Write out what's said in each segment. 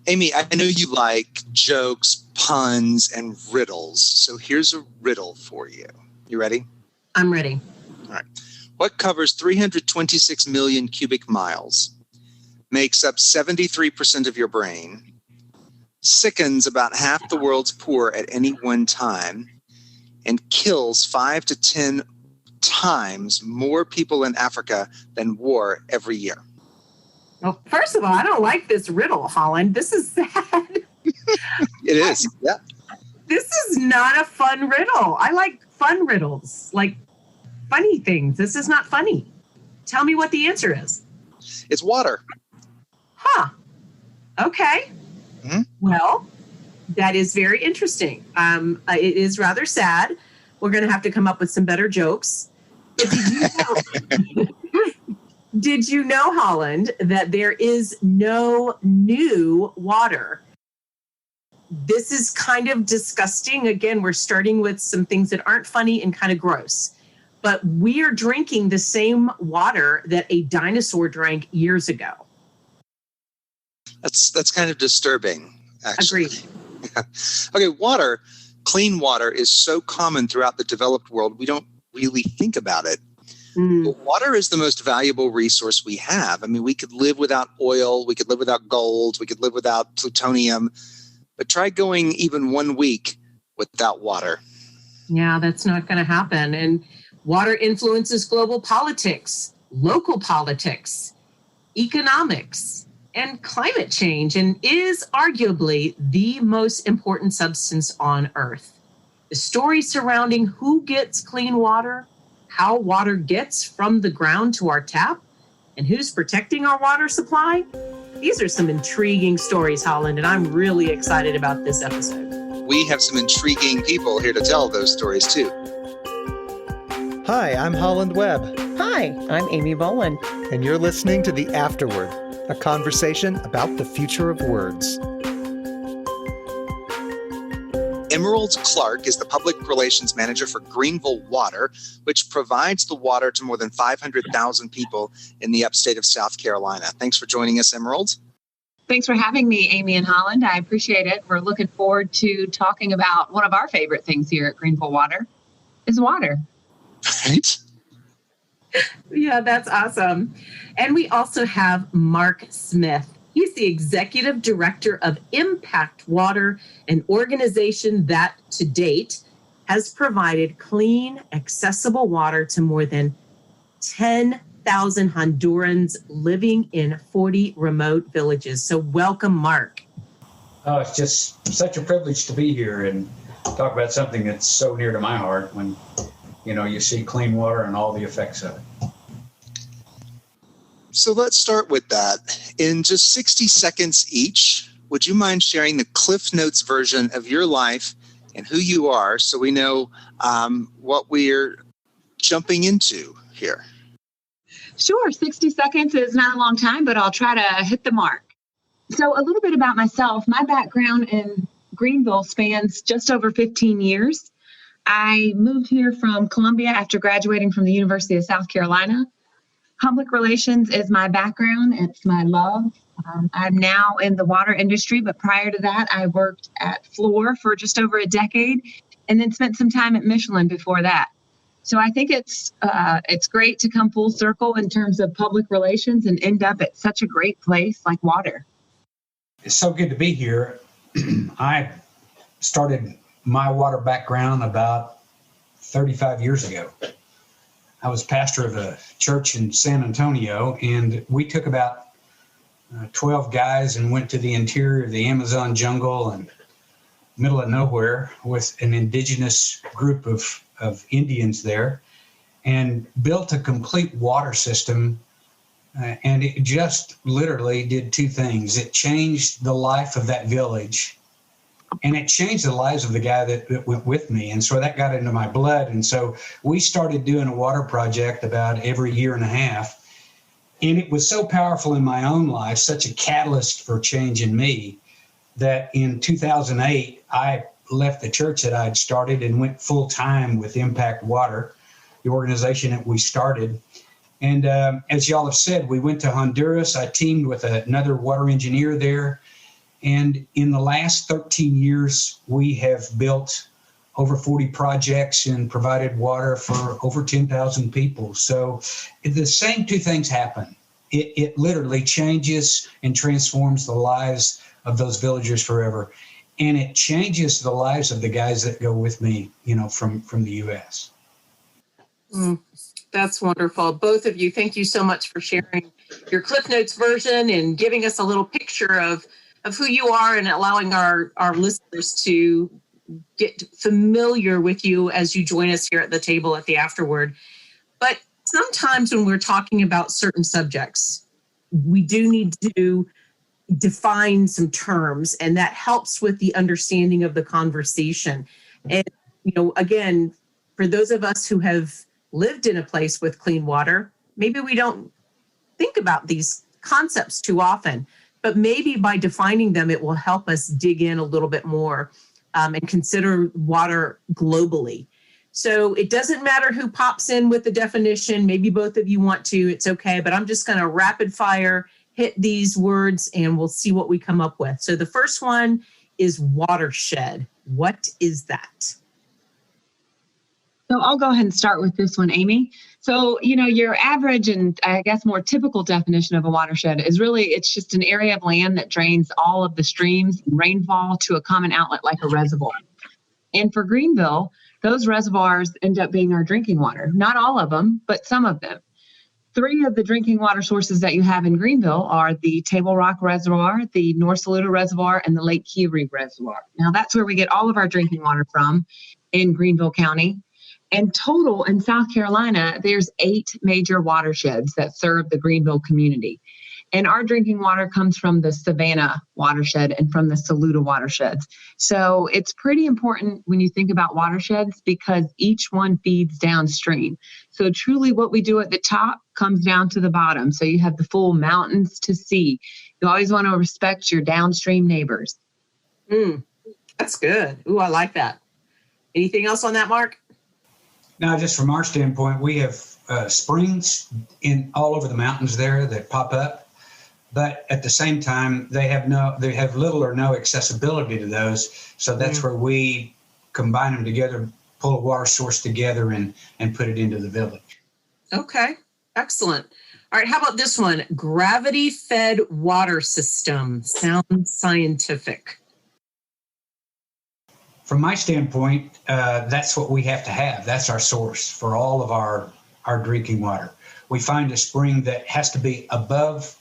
Amy, I know you like jokes, puns, and riddles. So here's a riddle for you. You ready? I'm ready. All right. What covers 326 million cubic miles, makes up 73% of your brain, sickens about half the world's poor at any one time, and kills 5 to 10 times more people in Africa than war every year? Well, first of all, I don't like this riddle, Holland. This is sad. It is, yeah. This is not a fun riddle. I like fun riddles, like funny things. This is not funny. Tell me what the answer is. It's water. Huh. Okay. Mm-hmm. Well, that is very interesting. It is rather sad. We're going to have to come up with some better jokes. But did you know, Holland, that there is no new water? This is kind of disgusting. Again, we're starting with some things that aren't funny and kind of gross. But we are drinking the same water that a dinosaur drank years ago. That's kind of disturbing, actually. Agreed. Okay, water, clean water, is so common throughout the developed world, we don't really think about it. But water is the most valuable resource we have. I mean, we could live without oil, we could live without gold, we could live without plutonium, but try going even 1 week without water. Yeah, that's not going to happen. And water influences global politics, local politics, economics, and climate change, and is arguably the most important substance on Earth. The story surrounding who gets clean water, how water gets from the ground to our tap, and who's protecting our water supply. These are some intriguing stories, Holland, and I'm really excited about this episode. We have some intriguing people here to tell those stories, too. Hi, I'm Holland Webb. Hi, I'm Amy Boland. And you're listening to The Afterword, a conversation about the future of words. Emerald Clark is the public relations manager for Greenville Water, which provides the water to more than 500,000 people in the upstate of South Carolina. Thanks for joining us, Emerald. Thanks for having me, Amy and Holland. I appreciate it. We're looking forward to talking about one of our favorite things here at Greenville Water is water. Right? Yeah, that's awesome. And we also have Mark Smith. He's the executive director of Impact Water, an organization that to date has provided clean, accessible water to more than 10,000 Hondurans living in 40 remote villages. So welcome, Mark. Oh, it's just such a privilege to be here and talk about something that's so near to my heart when, you see clean water and all the effects of it. So let's start with that. In just 60 seconds each, would you mind sharing the Cliff Notes version of your life and who you are so we know what we're jumping into here? Sure, 60 seconds is not a long time, but I'll try to hit the mark. So a little bit about myself. My background in Greenville spans just over 15 years. I moved here from Columbia after graduating from the University of South Carolina. Public relations is my background. It's my love. I'm now in the water industry, but prior to that, I worked at Fluor for just over a decade and then spent some time at Michelin before that. So I think it's great to come full circle in terms of public relations and end up at such a great place like water. It's so good to be here. I started my water background about 35 years ago. I was pastor of a church in San Antonio, and we took about 12 guys and went to the interior of the Amazon jungle and middle of nowhere with an indigenous group of Indians there and built a complete water system. And it just literally did two things. It changed the life of that village, and it changed the lives of the guy that went with me. And so that got into my blood. And so we started doing a water project about every year and a half. And it was so powerful in my own life, such a catalyst for change in me, that in 2008, I left the church that I'd started and went full time with Impact Water, the organization that we started. And as y'all have said, we went to Honduras. I teamed with another water engineer there. And in the last 13 years, we have built over 40 projects and provided water for over 10,000 people. So the same two things happen. It literally changes and transforms the lives of those villagers forever. And it changes the lives of the guys that go with me, from the U.S. That's wonderful. Both of you, thank you so much for sharing your Cliff Notes version and giving us a little picture of who you are and allowing our listeners to get familiar with you as you join us here at the table at the Afterword. But sometimes when we're talking about certain subjects, we do need to define some terms, and that helps with the understanding of the conversation. And, again, for those of us who have lived in a place with clean water, maybe we don't think about these concepts too often, but maybe by defining them, it will help us dig in a little bit more and consider water globally. So it doesn't matter who pops in with the definition. Maybe both of you want to, it's okay, but I'm just going to rapid fire hit these words and we'll see what we come up with. So the first one is watershed. What is that? So I'll go ahead and start with this one, Amy. So, your average and I guess more typical definition of a watershed is really, it's just an area of land that drains all of the streams and rainfall to a common outlet like a reservoir. And for Greenville, those reservoirs end up being our drinking water. Not all of them, but some of them. 3 of the drinking water sources that you have in Greenville are the Table Rock Reservoir, the North Saluda Reservoir, and the Lake Keary Reservoir. Now, that's where we get all of our drinking water from in Greenville County. And total in South Carolina, there's 8 major watersheds that serve the Greenville community. And our drinking water comes from the Savannah watershed and from the Saluda watersheds. So it's pretty important when you think about watersheds because each one feeds downstream. So truly what we do at the top comes down to the bottom. So you have the full mountains to sea. You always want to respect your downstream neighbors. That's good. Ooh, I like that. Anything else on that, Mark? Now, just from our standpoint, we have springs in all over the mountains there that pop up, but at the same time, they have little or no accessibility to those. So that's where we combine them together, pull a water source together, and put it into the village. Okay, excellent. All right, how about this one? Gravity-fed water system. Sounds scientific. From my standpoint, that's what we have to have. That's our source for all of our drinking water. We find a spring that has to be above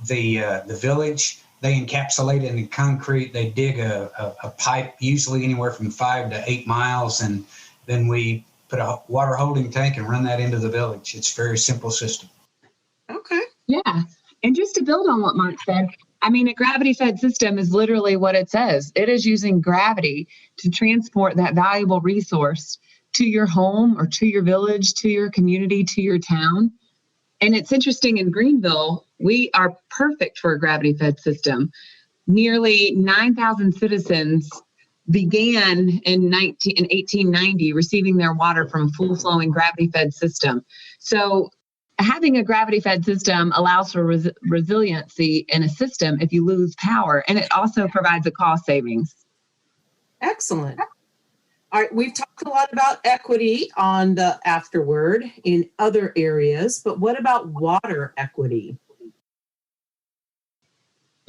the village. They encapsulate it in concrete. They dig a pipe, usually anywhere from 5 to 8 miles, and then we put a water holding tank and run that into the village. It's a very simple system. Okay. Yeah. And just to build on what Mark said, I mean, a gravity-fed system is literally what it says. It is using gravity to transport that valuable resource to your home or to your village, to your community, to your town. And it's interesting, in Greenville, we are perfect for a gravity-fed system. Nearly 9,000 citizens began in 1890 receiving their water from a full-flowing gravity-fed system. So having a gravity-fed system allows for resiliency in a system if you lose power, and it also provides a cost savings. Excellent. All right, we've talked a lot about equity on the Afterword in other areas, but what about water equity?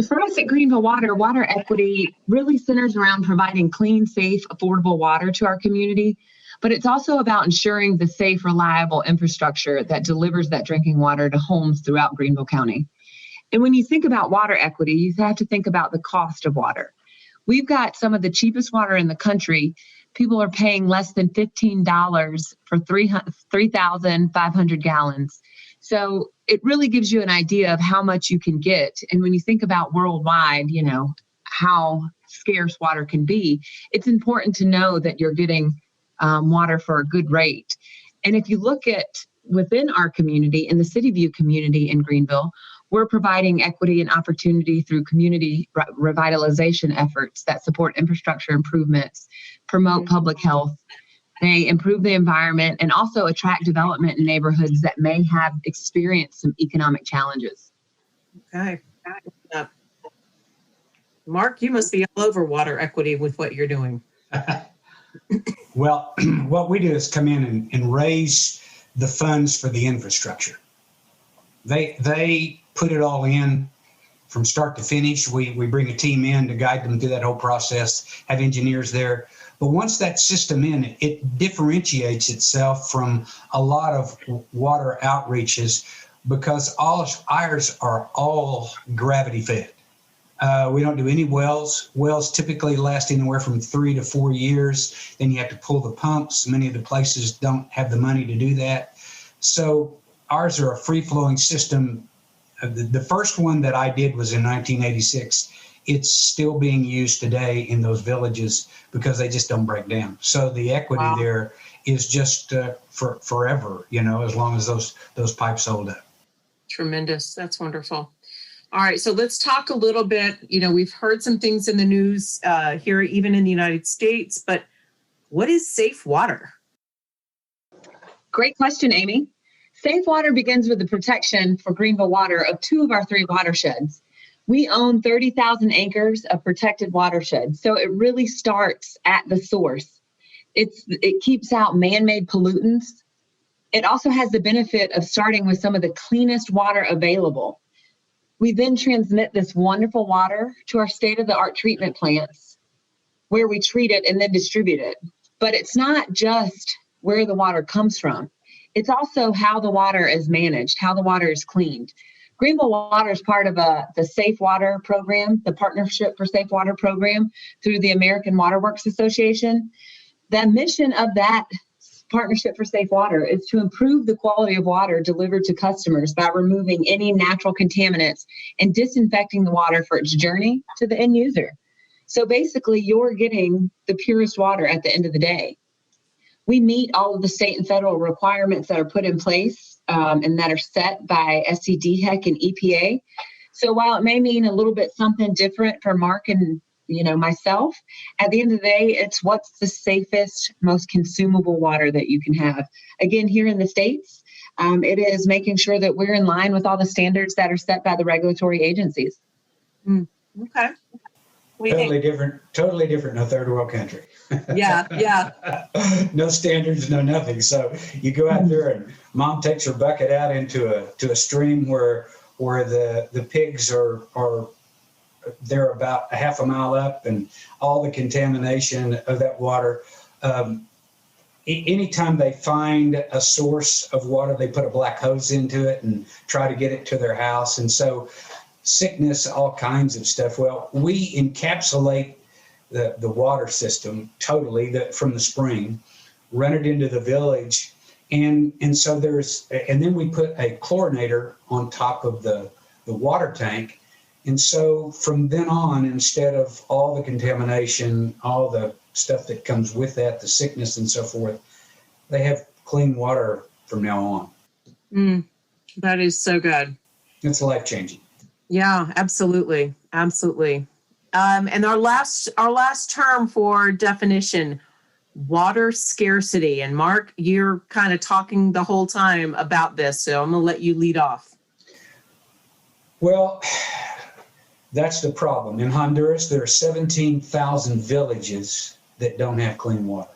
For us at Greenville Water, water equity really centers around providing clean, safe, affordable water to our community. But it's also about ensuring the safe, reliable infrastructure that delivers that drinking water to homes throughout Greenville County. And when you think about water equity, you have to think about the cost of water. We've got some of the cheapest water in the country. People are paying less than $15 for 3,500 gallons. So it really gives you an idea of how much you can get. And when you think about worldwide, how scarce water can be, it's important to know that you're getting water for a good rate. And if you look at within our community, in the City View community in Greenville, we're providing equity and opportunity through community revitalization efforts that support infrastructure improvements, promote public health. They improve the environment and also attract development in neighborhoods that may have experienced some economic challenges. Okay. Mark, you must be all over water equity with what you're doing. Well, what we do is come in and raise the funds for the infrastructure. They put it all in from start to finish. We bring a team in to guide them through that whole process, have engineers there. But once that system in, it differentiates itself from a lot of water outreaches because ours are all gravity fed. We don't do any wells. Wells typically last anywhere from 3 to 4 years. Then you have to pull the pumps. Many of the places don't have the money to do that. So ours are a free-flowing system. The first one that I did was in 1986. It's still being used today in those villages because they just don't break down. So the equity there is just for forever, as long as those pipes hold up. Tremendous. That's wonderful. All right, so let's talk a little bit. We've heard some things in the news here, even in the United States, but what is safe water? Great question, Amy. Safe water begins with the protection for Greenville water of 2 of our 3 watersheds. We own 30,000 acres of protected watershed, so it really starts at the source. It keeps out man-made pollutants. It also has the benefit of starting with some of the cleanest water available. We then transmit this wonderful water to our state-of-the-art treatment plants where we treat it and then distribute it. But it's not just where the water comes from. It's also how the water is managed, how the water is cleaned. Greenville Water is part of the Safe Water program, the Partnership for Safe Water program through the American Water Works Association. The mission of that Partnership for Safe Water is to improve the quality of water delivered to customers by removing any natural contaminants and disinfecting the water for its journey to the end user. So basically, you're getting the purest water at the end of the day. We meet all of the state and federal requirements that are put in place and that are set by SCDHEC and EPA. So while it may mean a little bit something different for Mark and myself, at the end of the day, it's what's the safest, most consumable water that you can have. Again, here in the States, it is making sure that we're in line with all the standards that are set by the regulatory agencies. Okay. Totally different in a third world country. Yeah. No standards, no nothing. So you go out there and mom takes her bucket out into a stream where the pigs are they're about a half a mile up, and all the contamination of that water. Anytime they find a source of water, they put a black hose into it and try to get it to their house. And so sickness, all kinds of stuff. Well, we encapsulate the water system totally from the spring, run it into the village. And so and then we put a chlorinator on top of the water tank. And so from then on, instead of all the contamination, all the stuff that comes with that, the sickness and so forth, they have clean water from now on. That is so good. It's life-changing. Yeah, absolutely. Absolutely. And our last term for definition, water scarcity. And Mark, you're kind of talking the whole time about this, so I'm going to let you lead off. Well, that's the problem. In Honduras, there are 17,000 villages that don't have clean water.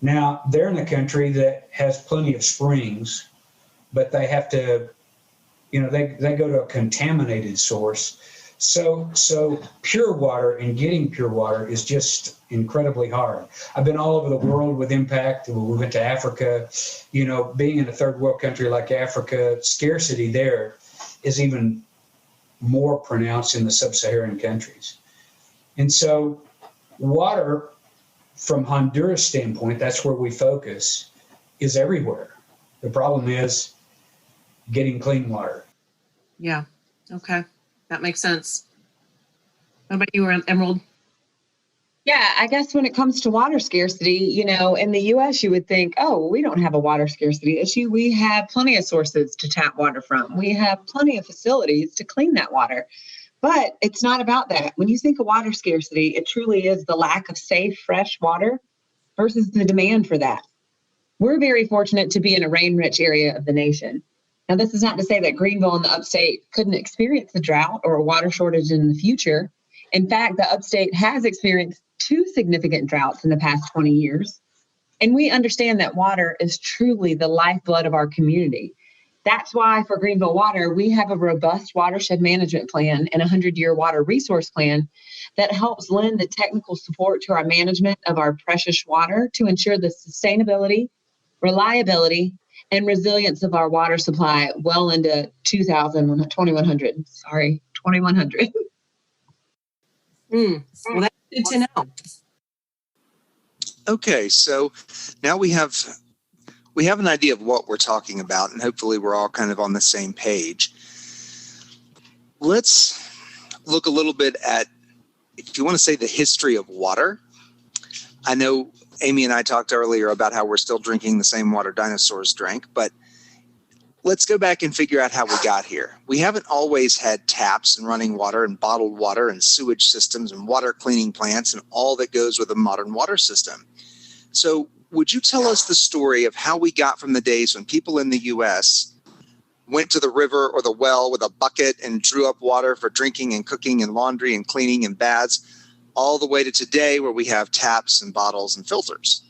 Now, they're in a country that has plenty of springs, but they have to, they go to a contaminated source. So pure water and getting pure water is just incredibly hard. I've been all over the world with Impact. We went to Africa. Being in a third world country like Africa, scarcity there is even more pronounced in the sub-Saharan countries. And so water, from Honduras standpoint, that's where we focus, is everywhere. The problem is getting clean water. Yeah. Okay. That makes sense. What about you, Emerald? Yeah, I guess when it comes to water scarcity, in the U.S., you would think, we don't have a water scarcity issue. We have plenty of sources to tap water from. We have plenty of facilities to clean that water. But it's not about that. When you think of water scarcity, it truly is the lack of safe, fresh water versus the demand for that. We're very fortunate to be in a rain-rich area of the nation. Now, this is not to say that Greenville and the upstate couldn't experience a drought or a water shortage in the future. In fact, the upstate has experienced 2 significant droughts in the past 20 years. And we understand that water is truly the lifeblood of our community. That's why for Greenville Water, we have a robust watershed management plan and a 100-year water resource plan that helps lend the technical support to our management of our precious water to ensure the sustainability, reliability, and resilience of our water supply well into 2100. Well, that's good to know. Okay, so now we have an idea of what we're talking about, and hopefully we're all kind of on the same page. Let's look a little bit at, if you want to say, the history of water. I know Amy and I talked earlier about how we're still drinking the same water dinosaurs drank, but let's go back and figure out how we got here. We haven't always had taps and running water and bottled water and sewage systems and water cleaning plants and all that goes with a modern water system. So would you tell us the story of how we got from the days when people in the U.S. went to the river or the well with a bucket and drew up water for drinking and cooking and laundry and cleaning and baths, all the way to today where we have taps and bottles and filters?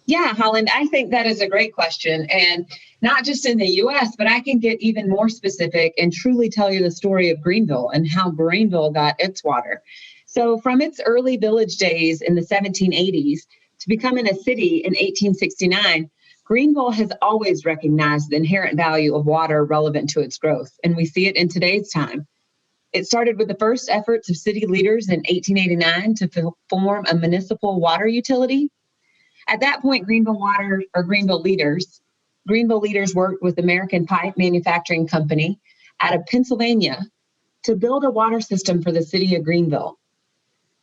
Yeah, Holland, I think that is a great question. And not just in the U.S., but I can get even more specific and truly tell you the story of Greenville and how Greenville got its water. So from its early village days in the 1780s to becoming a city in 1869, Greenville has always recognized the inherent value of water relevant to its growth, and we see it in today's time. It started with the first efforts of city leaders in 1889 to form a municipal water utility. At that point, Greenville leaders worked with American Pipe Manufacturing Company out of Pennsylvania to build a water system for the city of Greenville.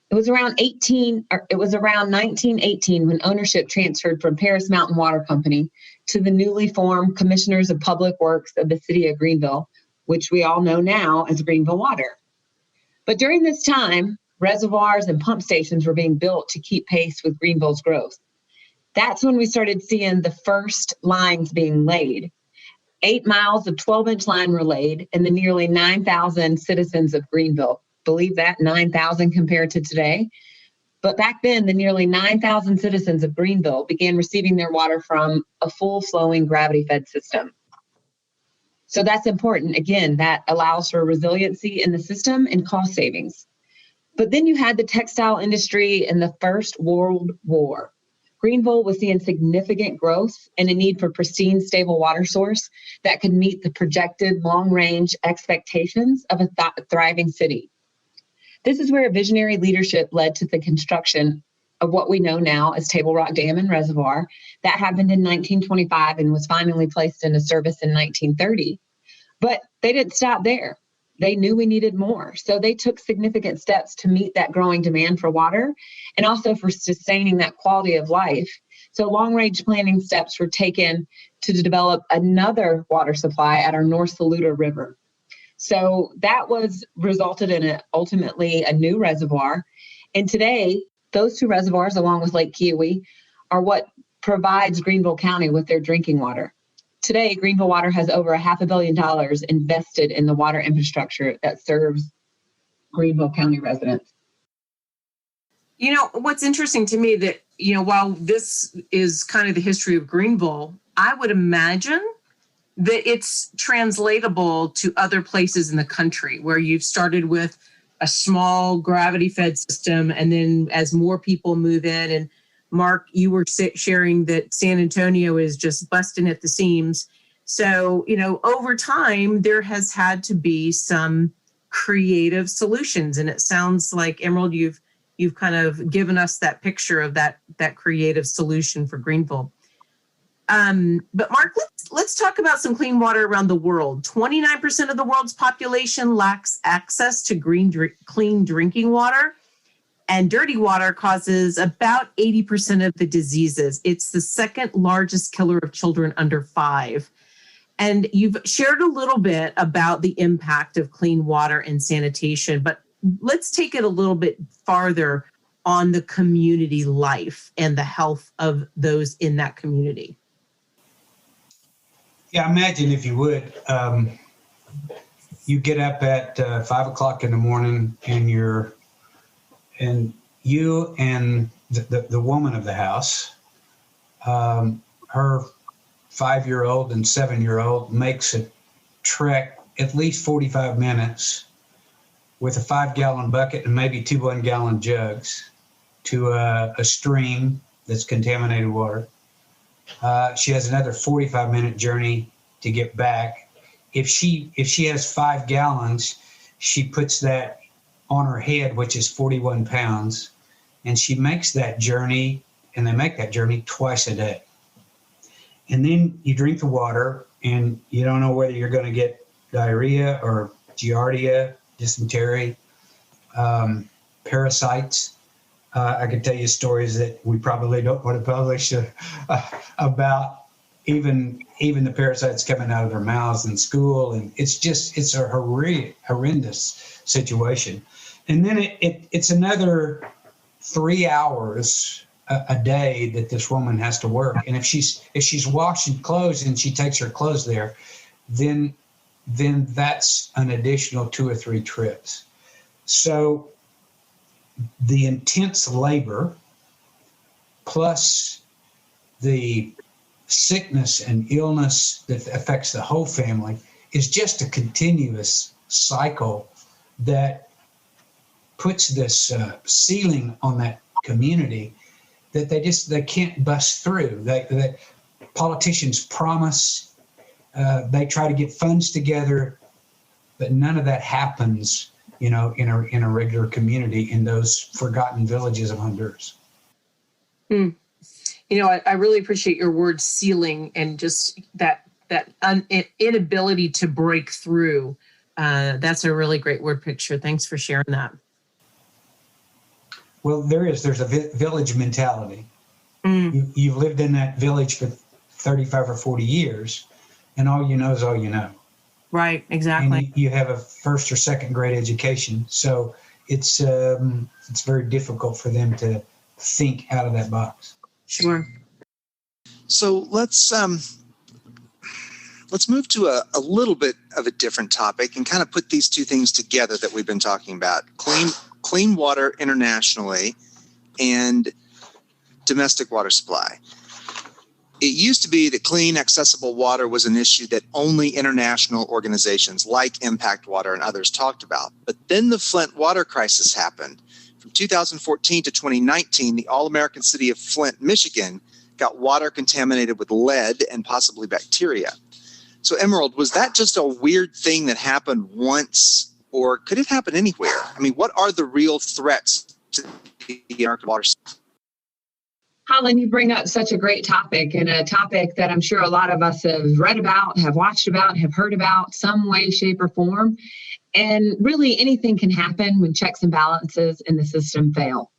It was around 1918 when ownership transferred from Paris Mountain Water Company to the newly formed Commissioners of Public Works of the city of Greenville, which we all know now as Greenville Water. But during this time, reservoirs and pump stations were being built to keep pace with Greenville's growth. That's when we started seeing the first lines being laid. 8 miles of 12-inch line were laid, and the nearly 9,000 citizens of Greenville, believe that, 9,000 compared to today. But back then, the nearly 9,000 citizens of Greenville began receiving their water from a full-flowing gravity-fed system. So that's important. Again, that allows for resiliency in the system and cost savings. But then you had the textile industry in the First World War. Greenville was seeing significant growth and a need for pristine, stable water source that could meet the projected long-range expectations of a thriving city. This is where visionary leadership led to the construction of what we know now as Table Rock Dam and Reservoir. That happened in 1925 and was finally placed into service in 1930. But they didn't stop there. They knew we needed more. So they took significant steps to meet that growing demand for water and also for sustaining that quality of life. So long-range planning steps were taken to develop another water supply at our North Saluda River. So that resulted in ultimately a new reservoir. And today, those 2 reservoirs, along with Lake Kiowee, are what provides Greenville County with their drinking water. Today, Greenville Water has over $500 million invested in the water infrastructure that serves Greenville County residents. You know, what's interesting to me that, while this is kind of the history of Greenville, I would imagine that it's translatable to other places in the country where you've started with a small gravity-fed system, and then as more people move in, and Mark, you were sharing that San Antonio is just busting at the seams. So, over time, there has had to be some creative solutions. And it sounds like, Emerald, you've kind of given us that picture of that creative solution for Greenville. But Mark, let's talk about some clean water around the world. 29% of the world's population lacks access to clean drinking water. And dirty water causes about 80% of the diseases. It's the second largest killer of children under 5. And you've shared a little bit about the impact of clean water and sanitation, but let's take it a little bit farther on the community life and the health of those in that community. Yeah, imagine if you would, you get up at 5 o'clock in the morning, and you and the woman of the house, her 5-year-old and 7-year-old makes a trek at least 45 minutes with a 5-gallon bucket and maybe 2 1-gallon jugs to a stream that's contaminated water. She has another 45-minute journey to get back. If she has 5 gallons, she puts that on her head, which is 41 pounds, and she makes that journey, and they make that journey twice a day. And then you drink the water, and you don't know whether you're going to get diarrhea or giardia, dysentery, parasites. I could tell you stories that we probably don't want to publish about even the parasites coming out of their mouths in school. And it's a horrendous situation. And then it's another 3 hours a day that this woman has to work. And if she's washing clothes and she takes her clothes there, then that's an additional 2 or 3 trips. So the intense labor plus the sickness and illness that affects the whole family is just a continuous cycle that puts this ceiling on that community that they can't bust through. That politicians promise, they try to get funds together, but none of that happens, in a regular community in those forgotten villages of Honduras. I really appreciate your word ceiling and just that inability to break through. That's a really great word picture. Thanks for sharing that. Well, there's a village mentality. You've lived in that village for 35 or 40 years, and all you know is all you know. Right, exactly. And you have a 1st or 2nd grade education, so it's very difficult for them to think out of that box. Sure. So let's move to a little bit of a different topic and kind of put these two things together that we've been talking about: clean water internationally and domestic water supply. It used to be that clean, accessible water was an issue that only international organizations like Impact Water and others talked about. But then the Flint water crisis happened. From 2014 to 2019, the all-American city of Flint, Michigan, got water contaminated with lead and possibly bacteria. So, Emerald, was that just a weird thing that happened once, or could it happen anywhere? I mean, what are the real threats to the American water system? Holland, you bring up such a great topic, and a topic that I'm sure a lot of us have read about, have watched about, have heard about some way, shape, or form. And really anything can happen when checks and balances in the system fail.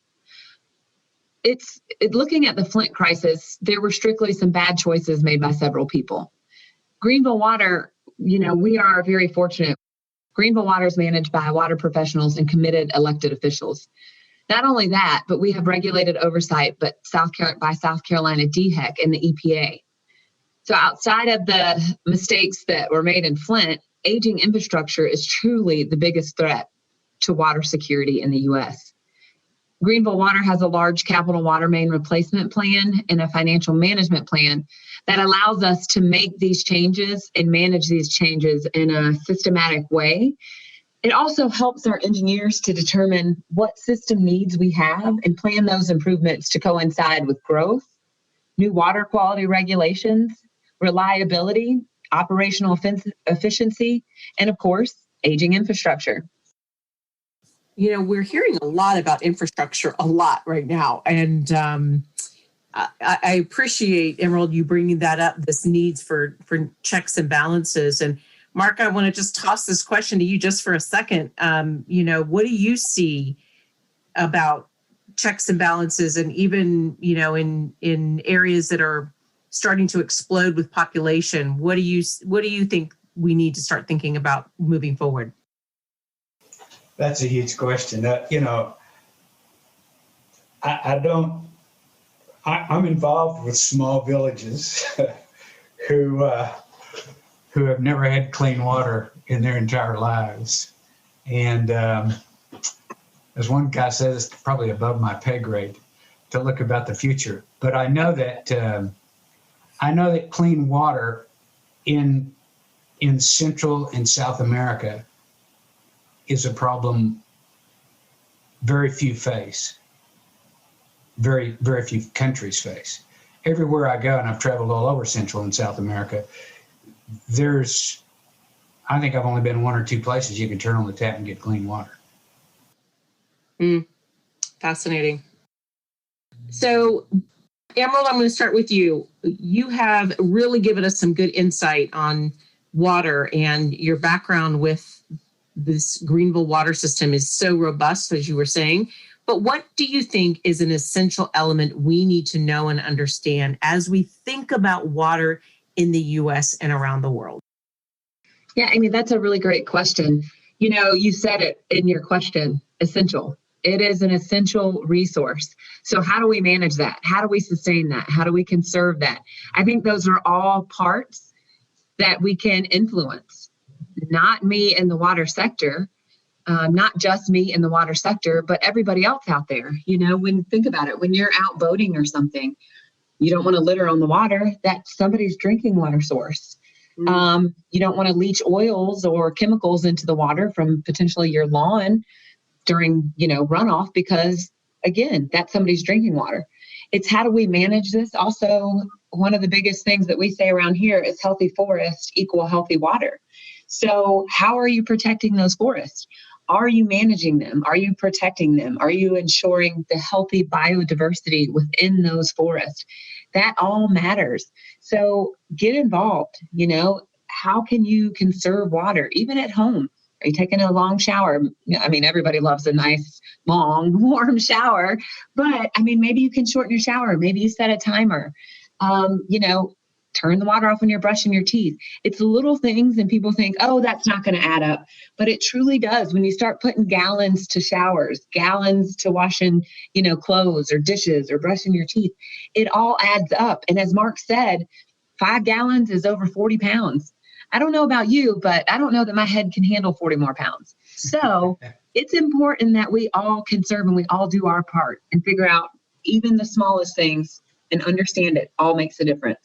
Looking at the Flint crisis, there were strictly some bad choices made by several people. Greenville Water, we are very fortunate. Greenville Water is managed by water professionals and committed elected officials. Not only that, but we have regulated oversight by South Carolina DHEC and the EPA. So outside of the mistakes that were made in Flint, aging infrastructure is truly the biggest threat to water security in the U.S. Greenville Water has a large capital water main replacement plan and a financial management plan that allows us to make these changes and manage these changes in a systematic way. It also helps our engineers to determine what system needs we have and plan those improvements to coincide with growth, new water quality regulations, reliability, operational efficiency, and of course, aging infrastructure. We're hearing a lot about infrastructure a lot right now. And I appreciate, Emerald, you bringing that up, this needs for checks and balances. And Mark, I want to just toss this question to you just for a second. What do you see about checks and balances, and even, in areas that are starting to explode with population? What do you think we need to start thinking about moving forward? That's a huge question. I'm involved with small villages who who have never had clean water in their entire lives. And as one guy says, it's probably above my pay grade to look about the future. But I know that clean water in Central and South America is a problem very few face, very, very few countries face. Everywhere I go, and I've traveled all over Central and South America, I think I've only been one or two places you can turn on the tap and get clean water. Fascinating. So, Emerald, I'm going to start with you. You have really given us some good insight on water, and your background with this Greenville water system is so robust, as you were saying. But what do you think is an essential element we need to know and understand as we think about water in the U.S. and around the world? Yeah, Amy, that's a really great question. You know, you said it in your question, essential. It is an essential resource. So how do we manage that? How do we sustain that? How do we conserve that? I think those are all parts that we can influence. Not me in the water sector, not just me in the water sector, but everybody else out there. You know, think about it, when you're out boating or something, you don't want to litter on the water. That's somebody's drinking water source. You don't want to leach oils or chemicals into the water from potentially your lawn during, runoff, because again, that's somebody's drinking water. It's how do we manage this? Also, one of the biggest things that we say around here is healthy forest equal healthy water. So how are you protecting those forests? Are you managing them? Are you protecting them? Are you ensuring the healthy biodiversity within those forests? That all matters. So get involved. How can you conserve water, even at home? Are you taking a long shower? I mean, everybody loves a nice, long, warm shower, but maybe you can shorten your shower. Maybe you set a timer. Turn the water off when you're brushing your teeth. It's little things, and people think, oh, that's not going to add up. But it truly does. When you start putting gallons to showers, gallons to washing, clothes or dishes or brushing your teeth, it all adds up. And as Mark said, 5 gallons is over 40 pounds. I don't know about you, but I don't know that my head can handle 40 more pounds. So it's important that we all conserve and we all do our part and figure out even the smallest things and understand it all makes a difference.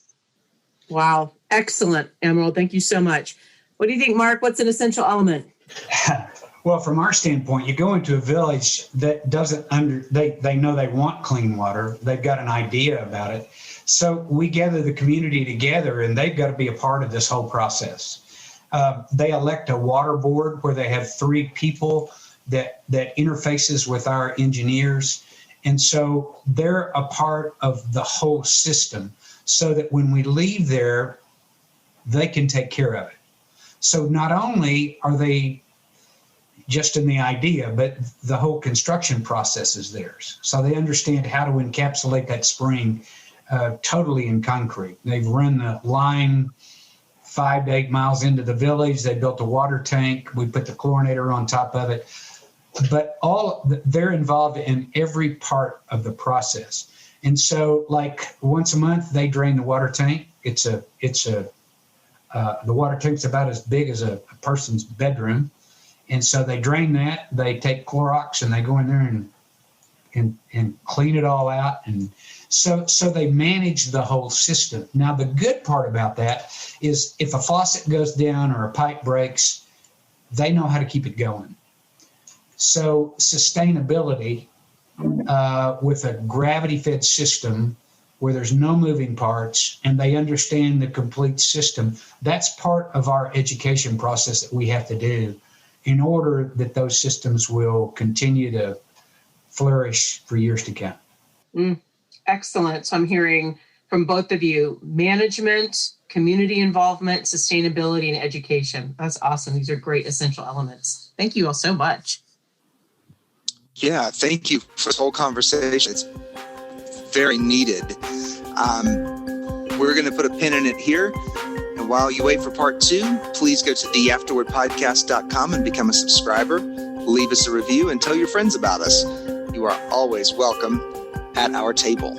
Wow. Excellent, Emerald. Thank you so much. What do you think, Mark? What's an essential element? Well, from our standpoint, you go into a village that doesn't they know they want clean water. They've got an idea about it. So we gather the community together, and they've got to be a part of this whole process. They elect a water board where they have 3 people that interfaces with our engineers. And so they're a part of the whole system, so that when we leave there, they can take care of it. So not only are they just in the idea, but the whole construction process is theirs. So they understand how to encapsulate that spring totally in concrete. They've run the line 5 to 8 miles into the village. They built a water tank. We put the chlorinator on top of it. But they're involved in every part of the process. And so, like, once a month, they drain the water tank. The water tank's about as big as a person's bedroom. And so they drain that. They take Clorox and they go in there and clean it all out. And so they manage the whole system. Now, the good part about that is if a faucet goes down or a pipe breaks, they know how to keep it going. So sustainability with a gravity-fed system where there's no moving parts and they understand the complete system, that's part of our education process that we have to do in order that those systems will continue to flourish for years to come. Excellent. So I'm hearing from both of you, management, community involvement, sustainability, and education. That's awesome. These are great essential elements. Thank you all so much. Yeah, thank you for this whole conversation. It's very needed. We're going to put a pin in it here. And while you wait for part 2, please go to theafterwordpodcast.com and become a subscriber. Leave us a review and tell your friends about us. You are always welcome at our table.